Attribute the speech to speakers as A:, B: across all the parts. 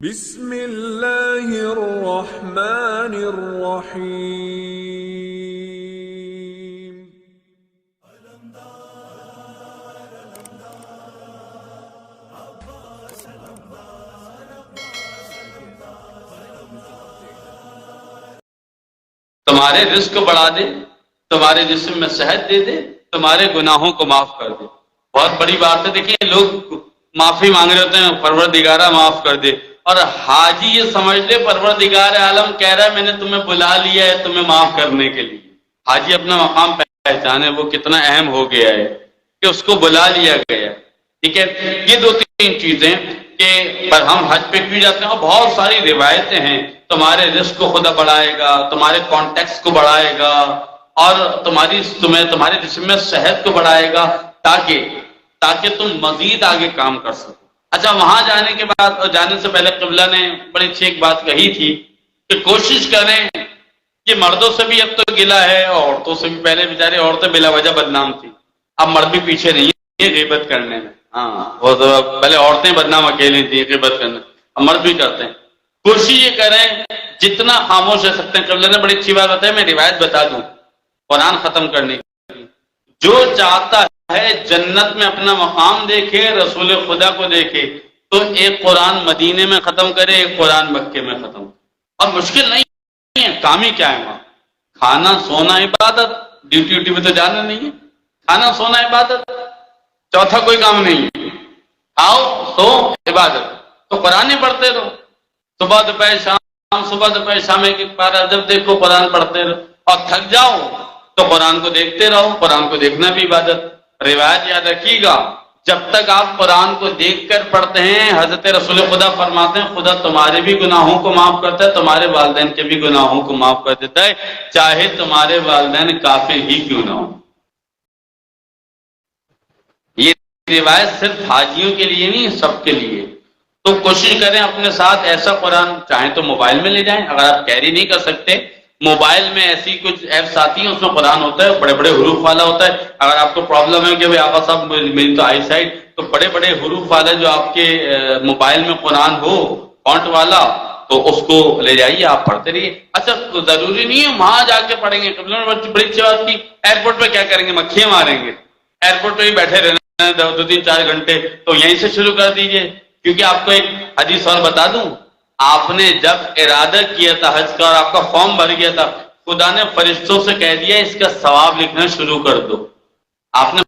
A: بسم اللہ الرحمن الرحیم۔
B: تمہارے رزق کو بڑھا دے، تمہارے جسم میں صحت دے دے، تمہارے گناہوں کو معاف کر دے۔ بہت بڑی بات ہے۔ دیکھیں لوگ معافی مانگ رہے ہوتے ہیں، پروردگارہ معاف کر دے، اور حاجی یہ سمجھ لے پروردگار عالم کہہ رہا ہے میں نے تمہیں بلا لیا ہے تمہیں معاف کرنے کے لیے۔ حاجی اپنا مقام پہچانے وہ کتنا اہم ہو گیا ہے کہ اس کو بلا لیا گیا۔ ٹھیک ہے، یہ دو تین چیزیں کہ پر ہم حج پہ بھی جاتے ہیں، اور بہت ساری روایتیں ہیں تمہارے رزق کو خدا بڑھائے گا، تمہارے کانٹیکٹس کو بڑھائے گا، اور تمہارے جسم میں صحت کو بڑھائے گا، تاکہ تم مزید آگے کام کر سکو۔ اچھا، وہاں جانے کے بعد اور جانے سے پہلے قبلہ نے بڑی اچھی ایک بات کہی تھی کہ کوشش کریں کہ مردوں سے بھی اب تو گلا ہے، اور عورتوں سے بھی۔ پہلے بیچارے عورتیں بلا وجہ بدنام تھی، اب مرد بھی پیچھے نہیں ہے غیبت کرنے میں۔ ہاں، وہ تو پہلے عورتیں بدنام اکیلی تھیں غیبت کرنے، اب مرد بھی کرتے ہیں۔ کوشش یہ کریں جتنا خاموش رہ سکتے ہیں۔ قبلہ نے بڑی اچھی بات بتائی، میں روایت بتا دوں قرآن ختم کرنے کی۔ جو چاہتا ہے جنت میں اپنا مقام دیکھے، رسول خدا کو دیکھے، تو ایک قرآن مدینے میں ختم کرے، ایک قرآن مکے میں ختم کرے۔ اور مشکل نہیں ہے، کام ہی کیا ہے وہاں؟ کھانا سونا عبادت، ڈیوٹی پہ تو جانا نہیں ہے، کھانا سونا عبادت، چوتھا کوئی کام نہیں ہے۔ کھاؤ سو عبادت، تو قرآن ہی پڑھتے رہو، صبح دوپہر شام، صبح دوپہر شام ایک پارہ جب دیکھو قرآن پڑھتے رہو، اور تھک جاؤ تو قرآن کو دیکھتے رہو۔ قرآن کو دیکھنا بھی عبادت۔ روایت یاد رکھیے گا، جب تک آپ قرآن کو دیکھ کر پڑھتے ہیں، حضرت رسول خدا فرماتے ہیں خدا تمہارے بھی گناہوں کو معاف کرتا ہے، تمہارے والدین کے بھی گناہوں کو معاف کر دیتا ہے، چاہے تمہارے والدین کافر ہی کیوں نہ ہو۔ یہ روایت صرف حاجیوں کے لیے نہیں، سب کے لیے۔ تو کوشش کریں اپنے ساتھ ایسا قرآن، چاہیں تو موبائل میں لے جائیں، اگر آپ کیری نہیں کر سکتے موبائل میں ایسی کچھ ایپس آتی ہیں، اس میں قرآن ہوتا ہے، بڑے بڑے حروف والا ہوتا ہے۔ اگر آپ کو پرابلم ہے کہ بھئی آقا صاحب میری تو آئی سائٹ، تو بڑے بڑے حروف والا جو آپ کے موبائل میں قرآن ہو فونٹ والا، تو اس کو لے جائیے، آپ پڑھتے رہیے۔ اچھا، ضروری نہیں ہے وہاں جا کے پڑھیں گے۔ بڑی اچھی بات کی، ایئرپورٹ پہ کیا کریں گے؟ مکھیاں ماریں گے؟ ایئرپورٹ پہ ہی بیٹھے رہنا 2-3-4 گھنٹے، تو یہیں سے شروع کر دیجئے۔ کیونکہ آپ کو ایک حدیث اور بتا دوں، آپ نے جب ارادہ کیا تھا حج کا اور آپ کا فارم بھر گیا تھا، خدا نے فرشتوں سے کہہ دیا اس کا ثواب لکھنا شروع کر دو۔ آپ نے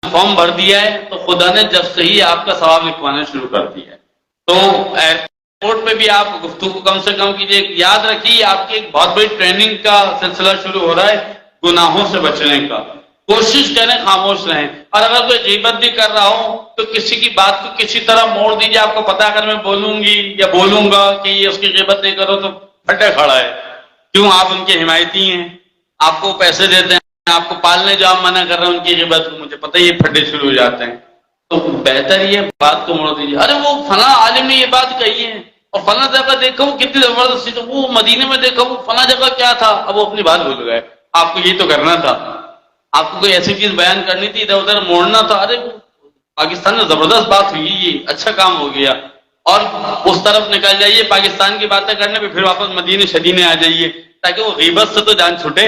B: فارم بھر دیا ہے تو خدا نے جب سے ہی آپ کا ثواب لکھوانا شروع کر دیا ہے۔ تو ایئرپورٹ پہ بھی آپ گفتگو کم سے کم کیجیے۔ یاد رکھیے آپ کی ایک بہت بڑی ٹریننگ کا سلسلہ شروع ہو رہا ہے گناہوں سے بچنے کا۔ کوشش کریں خاموش رہیں، اور اگر کوئی غیبت بھی کر رہا ہو تو کسی کی بات کو کسی طرح موڑ دیجیے۔ آپ کو پتا اگر میں بولوں گی یا بولوں گا کہ یہ اس کی غیبت نہیں کرو تو پھٹے کھڑا ہے، کیوں؟ آپ ان کے حمایتی ہیں، آپ کو پیسے دیتے ہیں، آپ کو پالنے جو آپ منع کر رہے ہیں ان کی غیبت کو، مجھے پتہ یہ پھٹے شروع ہو جاتے ہیں۔ تو بہتر یہ بات کو موڑ دیجیے۔ ارے وہ فلاں عالم نے یہ بات کہی ہے، اور فلاں جگہ دیکھا وہ کتنی زبردستی تھی، وہ مدینے میں دیکھا وہ فلاں جگہ کیا تھا، اب وہ اپنی بات بھول گئے۔ آپ کو یہ تو کرنا تھا، آپ کو کوئی ایسی چیز بیان کرنی تھی، ادھر ادھر موڑنا تھا۔ ارے پاکستان میں زبردست بات ہوئی، یہ اچھا کام ہو گیا، اور اس طرف نکل جائیے پاکستان کی باتیں کرنے پہ، پھر واپس مدینے شدینے آ جائیے، تاکہ وہ غیبت سے تو جان چھوٹے۔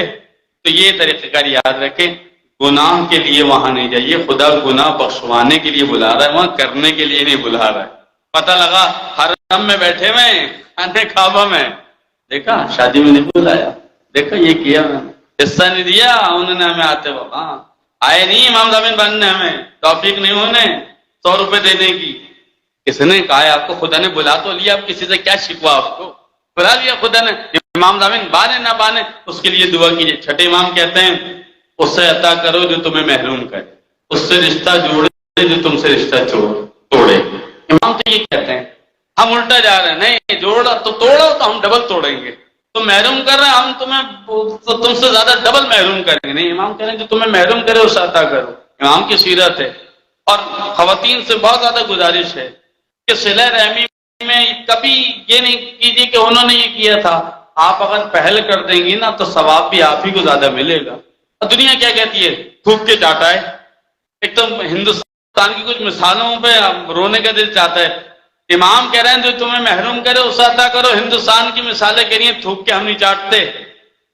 B: تو یہ طریقہ کار یاد رکھیں، گناہ کے لیے وہاں نہیں جائیے، خدا گناہ بخشوانے کے لیے بلا رہا ہے، وہاں کرنے کے لیے نہیں بلا رہا ہے۔ پتہ لگا حرم میں بیٹھے میں خانے کعبہ میں، دیکھا شادی میں نہیں بلایا، دیکھا یہ کیا میں نے، حصہ نہیں دیا انہوں نے ہمیں آتے وقت، ہاں آئے نہیں امام ضامن بننے، ہمیں توفیق نہیں ہونے 100 روپے دینے کی۔ کس نے کہا ہے آپ کو؟ خدا نے بلا تو لیا، اب کسی سے کیا شکوا؟ آپ کو بلا لیا خدا نے، امام ضامن بانے نہ بانے اس کے لیے دعا کیجیے۔ چھٹے امام کہتے ہیں اس سے عطا کرو جو تمہیں محروم کرے، اس سے رشتہ جوڑے جو تم سے رشتہ توڑے۔ امام تو یہ کہتے ہیں، ہم الٹا جا رہے ہیں، نہیں جوڑا تو توڑو تو ہم ڈبل توڑیں گے، تم محروم کر رہے ہیں ہم تمہیں تم سے زیادہ ڈبل محروم کریں گے۔ نہیں، امام کہہ رہے ہیں جو تمہیں محروم کرے اسے عطا کرو، امام کی سیرت ہے۔ اور خواتین سے بہت زیادہ گزارش ہے کہ صلہ رحمی میں کبھی یہ نہیں کیجیے کہ انہوں نے یہ کیا تھا، آپ اگر پہل کر دیں گی نا تو ثواب بھی آپ ہی کو زیادہ ملے گا۔ اور دنیا کیا کہتی ہے؟ تھوک کے چاٹا ہے۔ ایک تو ہندوستان کی کچھ مثالوں پہ رونے کا دل چاہتا ہے امام کہہ رہے ہیں جو تمہیں محروم کرے اسے عطا کرو. ہندوستان کی مثالیں کہہ رہی ہیں تھوک کے ہم نہیں چاٹتے.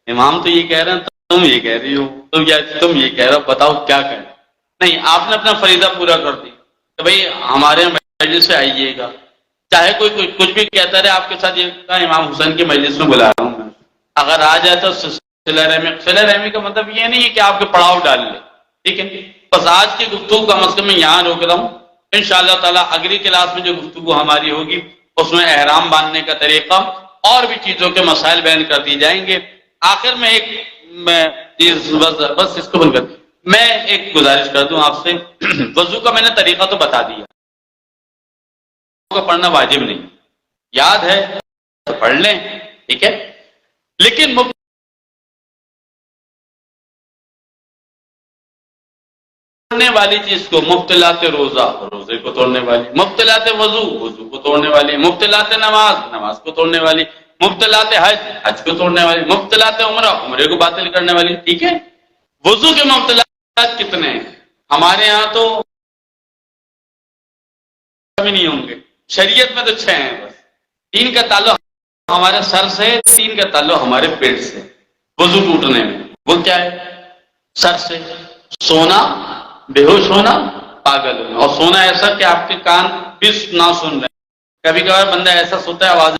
B: امام تو یہ کہہ رہے ہیں تم یہ کہہ رہی ہو, تم یہ کہہ رہے ہو, بتاؤ کیا کریں. نہیں, آپ نے اپنا فریضہ پورا کر دی کہ بھئی ہمارے مجلس سے آئیے گا, چاہے کوئی کچھ بھی کہتا رہے. آپ کے ساتھ یہ کہا امام حسین کی مجلس میں بلا رہا ہوں میں, اگر آ جائے تو صلہ رحمی کا مطلب یہ نہیں ہے کہ آپ کے پڑاؤ ڈال لیں. ٹھیک ہے, بس آج کی گفتگو کم از کم میں یہاں روک رہا ہوں. انشاءاللہ تعالیٰ اگلی کلاس میں جو گفتگو ہماری ہوگی اس میں احرام باندھنے کا طریقہ اور بھی چیزوں کے مسائل بیان کر دی جائیں گے. آخر میں بس اس کو بند کر, میں ایک گزارش کر دوں آپ سے. وضو کا میں نے طریقہ تو بتا دیا, پڑھنا واجب نہیں, یاد ہے تو پڑھ لیں, ٹھیک ہے. لیکن توڑنے والی چیز کو, مبتلات روزہ, روزے کو توڑنے والی, مبتلات وضو, وضو کو توڑنے والی, مبتلات نماز, نماز کو توڑنے والی, مبتلات حج, حج کو توڑنے والی, مبتلات عمرہ, عمرے کو باطل کرنے والی. ٹھیک ہے, وضو کے مبتلات کتنے ہیں ہمارے ہاں تو نہیں ہوں گے, شریعت میں تو 6 ہیں بس. 3 کا تعلق ہمارے سر سے, 3 کا تعلق ہمارے پیٹ سے وضو ٹوٹنے میں. وہ کیا ہے؟ سر سے سونا, بے ہوش ہونا, پاگل ہونا. اور سونا ایسا کہ آپ کے کان بھی نہ سن رہے. کبھی کبھار بندہ ایسا سوتا ہے آواز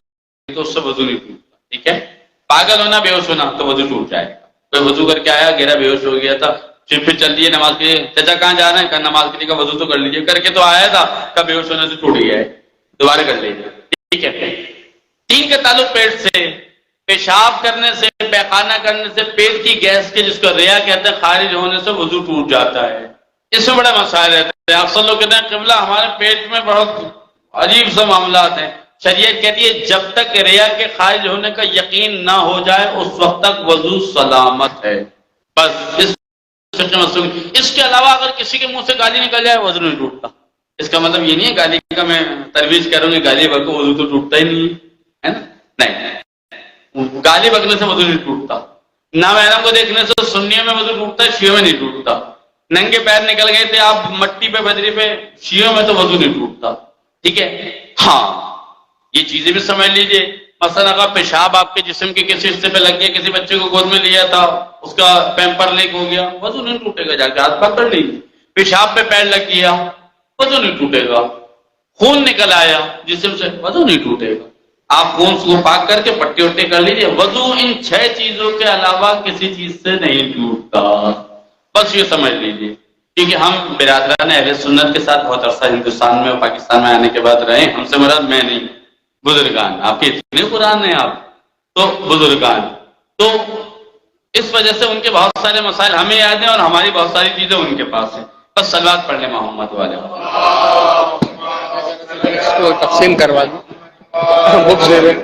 B: تو اس سے وضو نہیں ٹوٹتا. ٹھیک ہے, پاگل ہونا, بے ہوش ہونا تو وضو ٹوٹ جائے گا. کوئی وضو کر کے آیا, گہرا بے ہوش ہو گیا تھا, پھر چل دیے نماز کے لیے. چچا کہاں جا رہے ہیں؟ کہ نماز کے لیے. کا وضو تو کر لیجیے. کر کے تو آیا تھا, کا بے ہوش ہونے سے ٹوٹ گیا ہے, دوبارہ کر لیجیے. ٹھیک ہے. 3 کا تعلق پیٹ سے, پیشاب کرنے سے, پیخانہ کرنے سے, پیٹ کی گیس کے جس کو ریا کہتے ہیں خارج ہونے سے وضو ٹوٹ جاتا ہے. اس میں بڑے مسائل رہتے ہیں. اکثر لوگ کہتے ہیں قبلہ ہمارے پیٹ میں بہت عجیب سے معاملات ہیں. شریعت کہتی ہے جب تک ریا کے خارج ہونے کا یقین نہ ہو جائے اس وقت تک وضو سلامت ہے. بس اس کے علاوہ اگر کسی کے منہ سے گالی نکل جائے وضو نہیں ٹوٹتا. اس کا مطلب یہ نہیں ہے گالی کا میں ترویج کروں گی, گالی بکو وضو تو ٹوٹتا ہی نہیں ہے نا. نہیں, گالی بکنے سے وضو نہیں ٹوٹتا. نامحرم کو دیکھنے سے سنیوں میں وضو ٹوٹتا ہے, شیعوں میں نہیں ٹوٹتا. ننگے پیر نکل گئے تھے آپ مٹی پہ بدری پہ, شیعوں میں تو وضو نہیں ٹوٹتا. ٹھیک ہے. ہاں, یہ چیزیں بھی سمجھ لیجئے. مثلا اگر پیشاب آپ کے جسم کے کسی حصے پہ لگ گیا, کسی بچے کو گود میں لیا تھا, اس کا پیمپر لیک ہو گیا, وضو نہیں ٹوٹے گا. جا کے ہاتھ پکڑ لیجیے. پیشاب پہ پیر لگ گیا, وضو نہیں ٹوٹے گا. خون نکل آیا جسم سے, وضو نہیں ٹوٹے گا. آپ خون کو پاک کر کے پٹی وٹی کر لیجیے. وضو ان 6 چیزوں کے علاوہ کسی چیز سے نہیں ٹوٹتا. بس یہ سمجھ لیجیے. کیونکہ ہم برادران اہل سنت کے ساتھ بہت عرصہ ہندوستان میں اور پاکستان میں آنے کے بعد رہے. ہم سے مراد میں نہیں, بزرگان. آپ کے اتنے قرآن ہیں آپ تو بزرگان, تو اس وجہ سے ان کے بہت سارے مسائل ہمیں یاد ہیں اور ہماری بہت ساری چیزیں ان کے پاس ہیں. بس صلوات پڑھ لیں محمد والے.
C: اس کو تقسیم کروا دیں, بکس دے دیں.